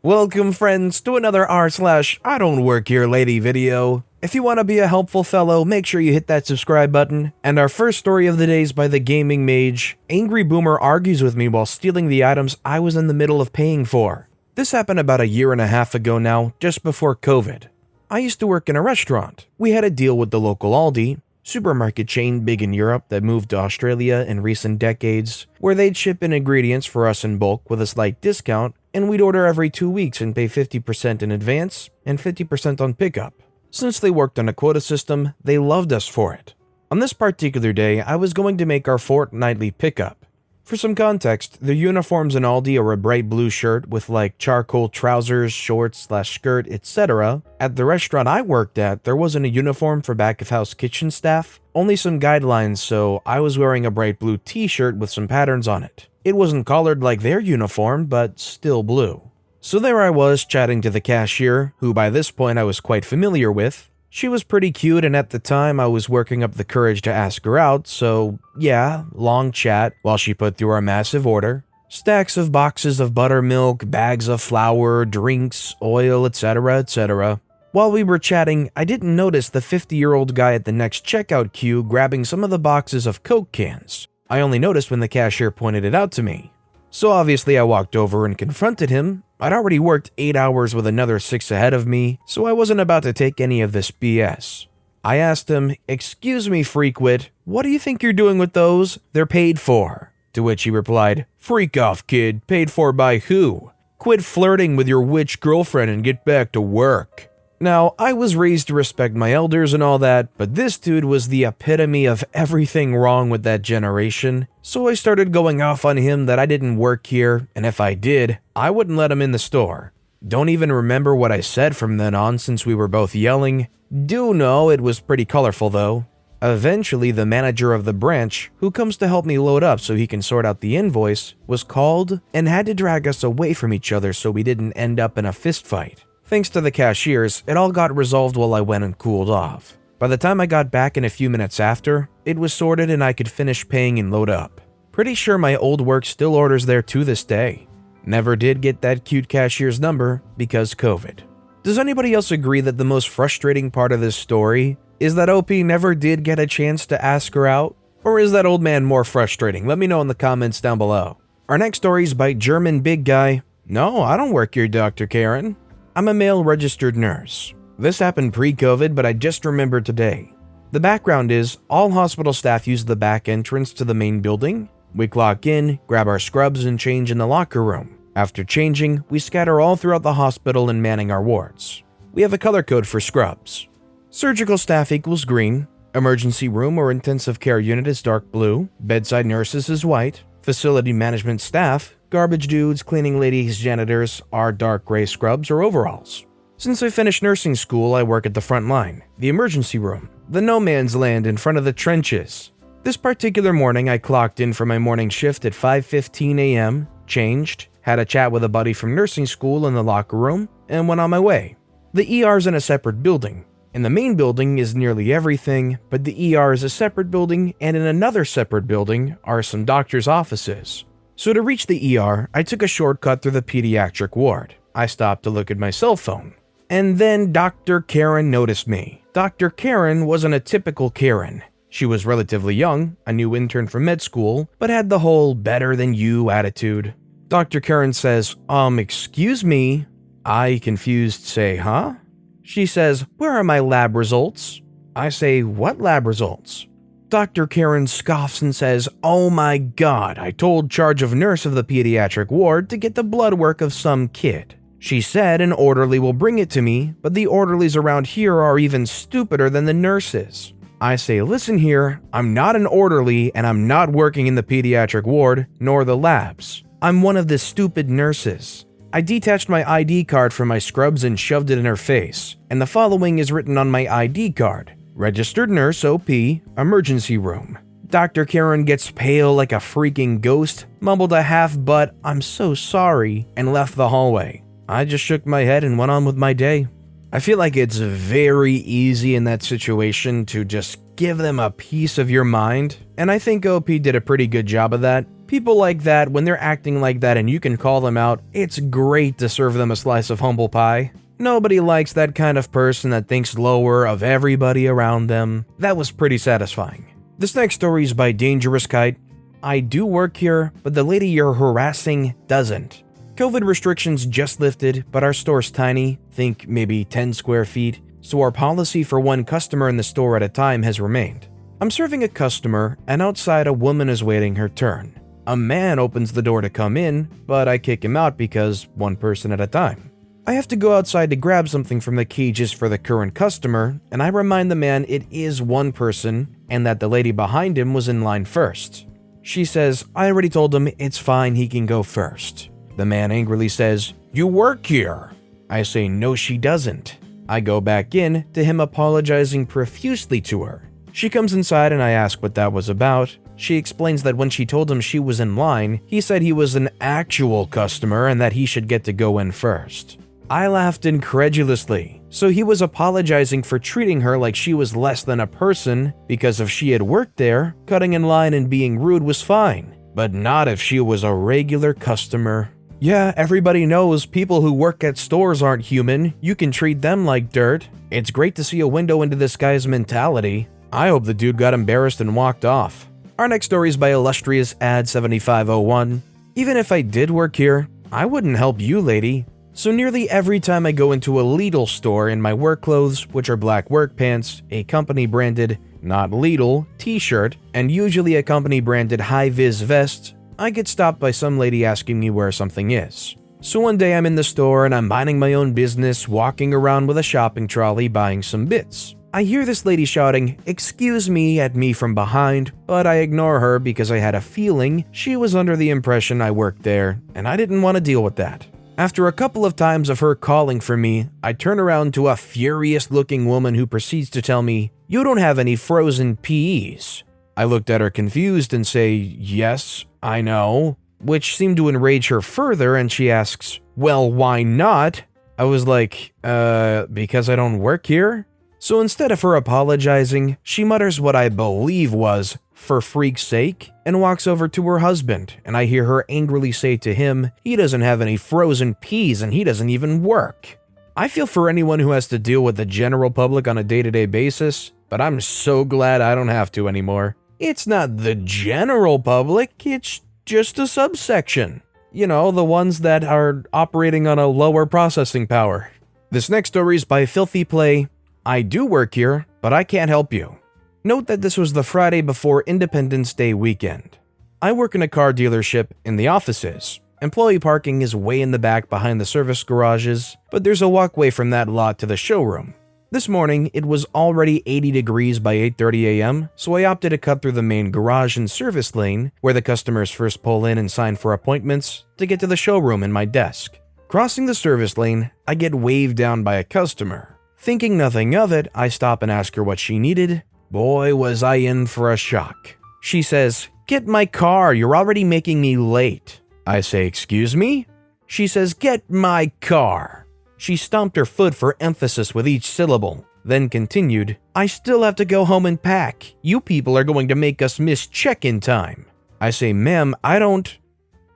Welcome friends to another r/I don't work here lady video. If you want to be a helpful fellow, make sure you hit that subscribe button. And our first story of the day is by the Gaming Mage. Angry Boomer argues with me while stealing the items I was in the middle of paying for. This happened about a year and a half ago now, just before COVID. I used to work in a restaurant. We had a deal with the local Aldi, supermarket chain big in Europe that moved to Australia in recent decades, where they'd ship in ingredients for us in bulk with a slight discount, and we'd order every 2 weeks and pay 50% in advance and 50% on pickup. Since they worked on a quota system, they loved us for it. On this particular day, I was going to make our fortnightly pickup. For some context, the uniforms in Aldi are a bright blue shirt with like charcoal trousers, shorts/skirt, etc. At the restaurant I worked at, there wasn't a uniform for back-of-house kitchen staff, only some guidelines, so I was wearing a bright blue t-shirt with some patterns on it. It wasn't colored like their uniform, but still blue. So there I was chatting to the cashier, who by this point I was quite familiar with. She was pretty cute, and at the time I was working up the courage to ask her out, so yeah, long chat while she put through our massive order. Stacks of boxes of buttermilk, bags of flour, drinks, oil, etc, etc. While we were chatting, I didn't notice the 50-year-old guy at the next checkout queue grabbing some of the boxes of Coke cans. I only noticed when the cashier pointed it out to me. So obviously I walked over and confronted him. I'd already worked 8 hours with another 6 ahead of me, so I wasn't about to take any of this BS. I asked him, "Excuse me, freakwit, what do you think you're doing with those? They're paid for." To which he replied, "Freak off, kid, paid for by who? Quit flirting with your witch girlfriend and get back to work." Now, I was raised to respect my elders and all that, but this dude was the epitome of everything wrong with that generation, so I started going off on him that I didn't work here, and if I did, I wouldn't let him in the store. Don't even remember what I said from then on since we were both yelling. Do know it was pretty colorful though. Eventually, the manager of the branch, who comes to help me load up so he can sort out the invoice, was called and had to drag us away from each other so we didn't end up in a fist fight. Thanks to the cashiers, it all got resolved while I went and cooled off. By the time I got back in a few minutes after, it was sorted and I could finish paying and load up. Pretty sure my old work still orders there to this day. Never did get that cute cashier's number because COVID. Does anybody else agree that the most frustrating part of this story is that OP never did get a chance to ask her out? Or is that old man more frustrating? Let me know in the comments down below. Our next story is by German Big Guy. "No, I don't work here, Dr. Karen. I'm a male registered nurse. This happened pre-COVID, but I just remembered today. The background is, all hospital staff use the back entrance to the main building. We clock in, grab our scrubs, and change in the locker room. After changing, we scatter all throughout the hospital and manning our wards. We have a color code for scrubs. Surgical staff equals green, emergency room or intensive care unit is dark blue, bedside nurses is white, facility management staff, garbage dudes, cleaning ladies, janitors are dark gray scrubs or overalls. Since I finished nursing school, I work at the front line, the emergency room, the no man's land in front of the trenches. This particular morning, I clocked in for my morning shift at 5:15 a.m., changed, had a chat with a buddy from nursing school in the locker room, and went on my way. The ER's in a separate building. In the main building is nearly everything, but the ER is a separate building, and in another separate building are some doctor's offices. So to reach the ER, I took a shortcut through the pediatric ward. I stopped to look at my cell phone. And then Dr. Karen noticed me. Dr. Karen wasn't a typical Karen. She was relatively young, a new intern from med school, but had the whole better than you attitude. Dr. Karen says, "Excuse me." I, confused, say, "Huh?" She says, "Where are my lab results?" I say, "What lab results?" Dr. Karen scoffs and says, "Oh my god, I told charge of nurse of the pediatric ward to get the blood work of some kid. She said an orderly will bring it to me, but the orderlies around here are even stupider than the nurses." I say, "Listen here, I'm not an orderly and I'm not working in the pediatric ward, nor the labs. I'm one of the stupid nurses." I detached my ID card from my scrubs and shoved it in her face, and the following is written on my ID card. Registered nurse OP, emergency room. Dr. Karen gets pale like a freaking ghost, mumbled a half but "I'm so sorry," and left the hallway. I just shook my head and went on with my day. I feel like it's very easy in that situation to just give them a piece of your mind, and I think OP did a pretty good job of that. People like that, when they're acting like that and you can call them out, it's great to serve them a slice of humble pie. Nobody likes that kind of person that thinks lower of everybody around them. That was pretty satisfying. This next story is by Dangerous Kite. I do work here, but the lady you're harassing doesn't. COVID restrictions just lifted, but our store's tiny, think maybe 10 square feet, so our policy for one customer in the store at a time has remained. I'm serving a customer, and outside a woman is waiting her turn. A man opens the door to come in, but I kick him out because one person at a time. I have to go outside to grab something from the cages for the current customer, and I remind the man it is one person and that the lady behind him was in line first. She says, I already told him it's fine, he can go first. The man angrily says, you work here. I say, no, she doesn't. I go back in, to him apologizing profusely to her. She comes inside and I ask what that was about. She explains that when she told him she was in line, he said he was an actual customer and that he should get to go in first. I laughed incredulously. So he was apologizing for treating her like she was less than a person because if she had worked there, cutting in line and being rude was fine, but not if she was a regular customer. Yeah, everybody knows people who work at stores aren't human. You can treat them like dirt. It's great to see a window into this guy's mentality. I hope the dude got embarrassed and walked off. Our next story is by illustrious Ad7501. Even if I did work here, I wouldn't help you, lady. So nearly every time I go into a Lidl store in my work clothes, which are black work pants, a company branded not Lidl t-shirt, and usually a company branded high-vis vest, I get stopped by some lady asking me where something is. So one day I'm in the store and I'm minding my own business, walking around with a shopping trolley buying some bits. I hear this lady shouting, "Excuse me," at me from behind, but I ignore her because I had a feeling she was under the impression I worked there, and I didn't want to deal with that. After a couple of times of her calling for me, I turn around to a furious-looking woman who proceeds to tell me, "You don't have any frozen peas." I looked at her confused and say, "Yes, I know," which seemed to enrage her further, and she asks, "Well, why not?" I was like, because I don't work here?" So instead of her apologizing, she mutters what I believe was, "For freak's sake," and walks over to her husband, and I hear her angrily say to him, "He doesn't have any frozen peas and he doesn't even work." I feel for anyone who has to deal with the general public on a day-to-day basis, but I'm so glad I don't have to anymore. It's not the general public, it's just a subsection. You know, the ones that are operating on a lower processing power. This next story is by Filthy Play. I do work here, but I can't help you. Note that this was the Friday before Independence Day weekend. I work in a car dealership in the offices. Employee parking is way in the back behind the service garages, but there's a walkway from that lot to the showroom. This morning, it was already 80 degrees by 8:30 a.m., so I opted to cut through the main garage and service lane, where the customers first pull in and sign for appointments, to get to the showroom and my desk. Crossing the service lane, I get waved down by a customer. Thinking nothing of it, I stop and ask her what she needed. Boy, was I in for a shock. She says, "Get my car, you're already making me late." I say, "Excuse me?" She says, "Get my car." She stomped her foot for emphasis with each syllable, then continued, "I still have to go home and pack. You people are going to make us miss check-in time." I say, "Ma'am, I don't..."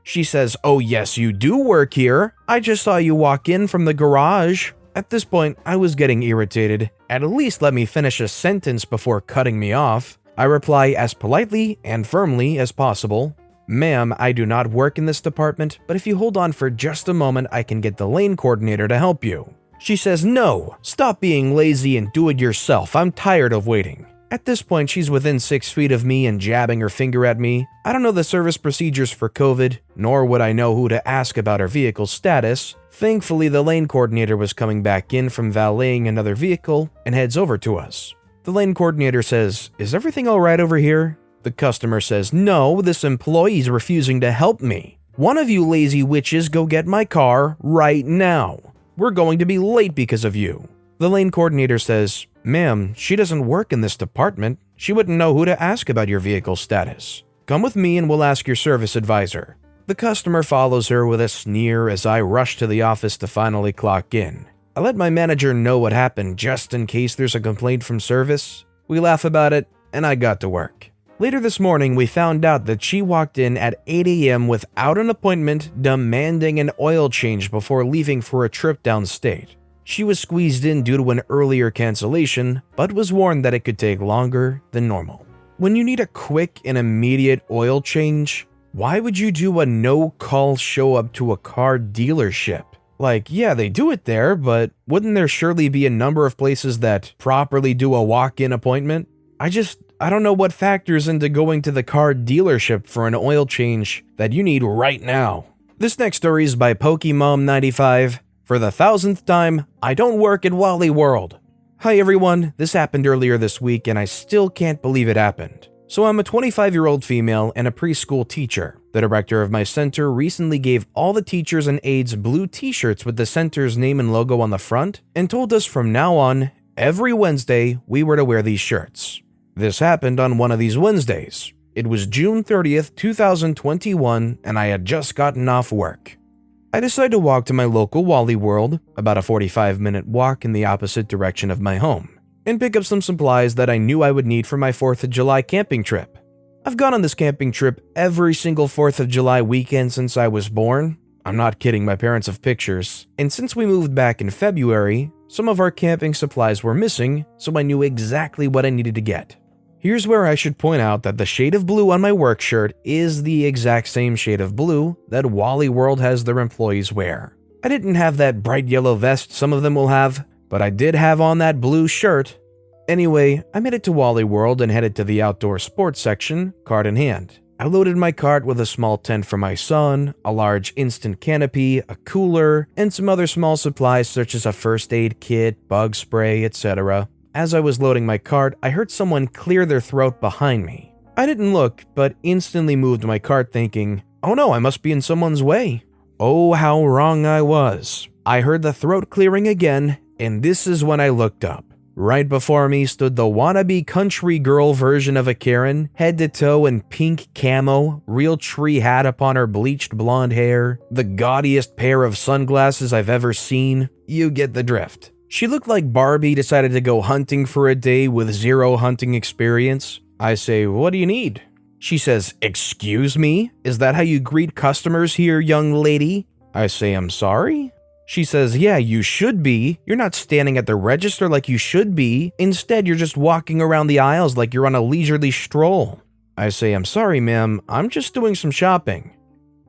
She says, "Oh yes, you do work here. I just saw you walk in from the garage." At this point, I was getting irritated. At least let me finish a sentence before cutting me off. I reply as politely and firmly as possible, "Ma'am, I do not work in this department, but if you hold on for just a moment, I can get the lane coordinator to help you." She says, "No, stop being lazy and do it yourself. I'm tired of waiting." At this point, she's within 6 feet of me and jabbing her finger at me. I don't know the service procedures for COVID, nor would I know who to ask about her vehicle's status. Thankfully, the lane coordinator was coming back in from valeting another vehicle and heads over to us. The lane coordinator says, "Is everything all right over here?" The customer says, "No, this employee's refusing to help me. One of you lazy witches go get my car right now. We're going to be late because of you." The lane coordinator says, "Ma'am, she doesn't work in this department. She wouldn't know who to ask about your vehicle status. Come with me and we'll ask your service advisor." The customer follows her with a sneer as I rush to the office to finally clock in. I let my manager know what happened just in case there's a complaint from service. We laugh about it, and I got to work. Later this morning, we found out that she walked in at 8 a.m. without an appointment, demanding an oil change before leaving for a trip downstate. She was squeezed in due to an earlier cancellation, but was warned that it could take longer than normal. When you need a quick and immediate oil change, why would you do a no-call show up to a car dealership? Like, yeah, they do it there, but wouldn't there surely be a number of places that properly do a walk-in appointment? I don't know what factors into going to the car dealership for an oil change that you need right now. This next story is by Pokemom95. For the 1000th time, I don't work at WallyWorld. Hi everyone, this happened earlier this week and I still can't believe it happened. So I'm a 25-year-old female and a preschool teacher. The director of my center recently gave all the teachers and aides blue t-shirts with the center's name and logo on the front and told us from now on, every Wednesday, we were to wear these shirts. This happened on one of these Wednesdays. It was June 30th, 2021, and I had just gotten off work. I decided to walk to my local WallyWorld, about a 45-minute walk in the opposite direction of my home, and pick up some supplies that I knew I would need for my 4th of July camping trip. I've gone on this camping trip every single 4th of July weekend since I was born. I'm not kidding, my parents have pictures. And since we moved back in February, some of our camping supplies were missing, so I knew exactly what I needed to get. Here's where I should point out that the shade of blue on my work shirt is the exact same shade of blue that WallyWorld has their employees wear. I didn't have that bright yellow vest some of them will have, but I did have on that blue shirt. Anyway, I made it to WallyWorld and headed to the outdoor sports section, cart in hand. I loaded my cart with a small tent for my son, a large instant canopy, a cooler, and some other small supplies such as a first aid kit, bug spray, etc. As I was loading my cart, I heard someone clear their throat behind me. I didn't look, but instantly moved my cart thinking, oh no, I must be in someone's way. Oh, how wrong I was. I heard the throat clearing again, and this is when I looked up. Right before me stood the wannabe country girl version of a Karen, head to toe in pink camo, real tree hat upon her bleached blonde hair, the gaudiest pair of sunglasses I've ever seen. You get the drift. She looked like Barbie decided to go hunting for a day with zero hunting experience. I say, what do you need? She says, excuse me? Is that how you greet customers here, young lady? I say, I'm sorry? She says, yeah, you should be. You're not standing at the register like you should be. Instead, you're just walking around the aisles like you're on a leisurely stroll. I say, I'm sorry, ma'am. I'm just doing some shopping.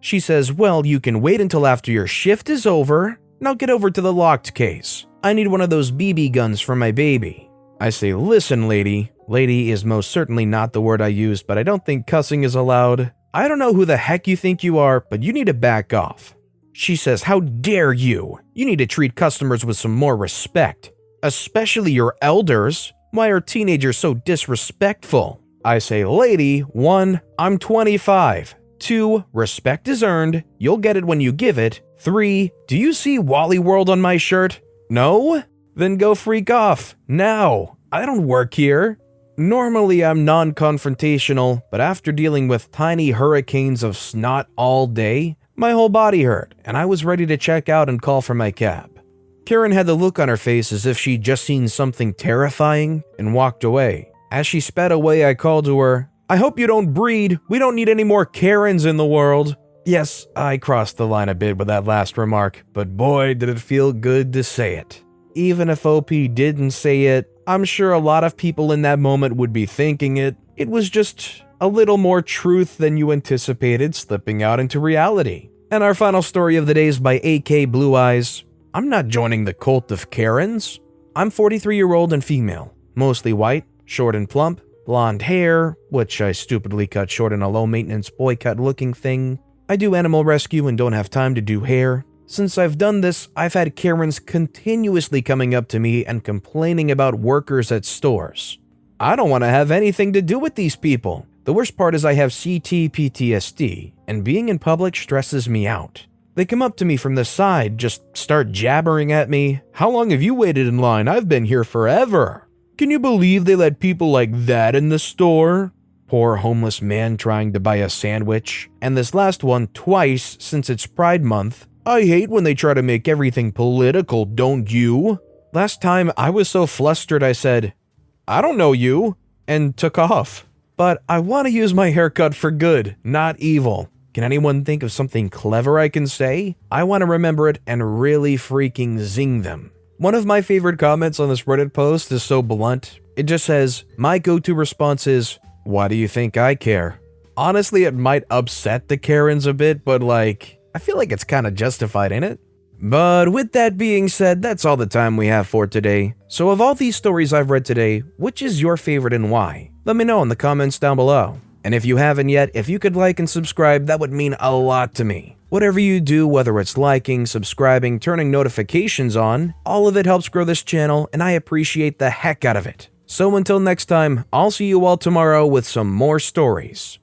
She says, well, you can wait until after your shift is over. Now get over to the locked case. I need one of those BB guns for my baby. I say, listen, lady. Lady is most certainly not the word I used, but I don't think cussing is allowed. I don't know who the heck you think you are, but you need to back off. She says, how dare you? You need to treat customers with some more respect. Especially your elders. Why are teenagers so disrespectful? I say, lady, 1, I'm 25. 2, respect is earned. You'll get it when you give it. 3, do you see WallyWorld on my shirt? No? Then go freak off. Now. I don't work here. Normally I'm non-confrontational, but after dealing with tiny hurricanes of snot all day, my whole body hurt, and I was ready to check out and call for my cab. Karen had the look on her face as if she'd just seen something terrifying and walked away. As she sped away, I called to her, I hope you don't breed. We don't need any more Karens in the world. Yes, I crossed the line a bit with that last remark, but boy, did it feel good to say it. Even if OP didn't say it, I'm sure a lot of people in that moment would be thinking it. It was just a little more truth than you anticipated slipping out into reality. And our final story of the day is by AK Blue Eyes. I'm not joining the cult of Karens. I'm 43-year-old and female, mostly white, short and plump, blonde hair, which I stupidly cut short in a low-maintenance boy cut looking thing. I do animal rescue and don't have time to do hair. Since I've done this, I've had Karens continuously coming up to me and complaining about workers at stores. I don't want to have anything to do with these people. The worst part is I have CT PTSD, and being in public stresses me out. They come up to me from the side, just start jabbering at me. How long have you waited in line? I've been here forever. Can you believe they let people like that in the store? Poor homeless man trying to buy a sandwich. And this last one twice since it's Pride Month. I hate when they try to make everything political, don't you? Last time I was so flustered I said, I don't know you, and took off. but I want to use my haircut for good, not evil. Can anyone think of something clever I can say? I want to remember it and really freaking zing them. One of my favorite comments on this Reddit post is so blunt. It just says, my go-to response is, why do you think I care? Honestly, it might upset the Karens a bit, but like, I feel like it's kind of justified, ain't it? But with that being said, that's all the time we have for today. So of all these stories I've read today, which is your favorite and why? Let me know in the comments down below. And if you haven't yet, if you could like and subscribe, that would mean a lot to me. Whatever you do, whether it's liking, subscribing, turning notifications on, all of it helps grow this channel, and I appreciate the heck out of it. So until next time, I'll see you all tomorrow with some more stories.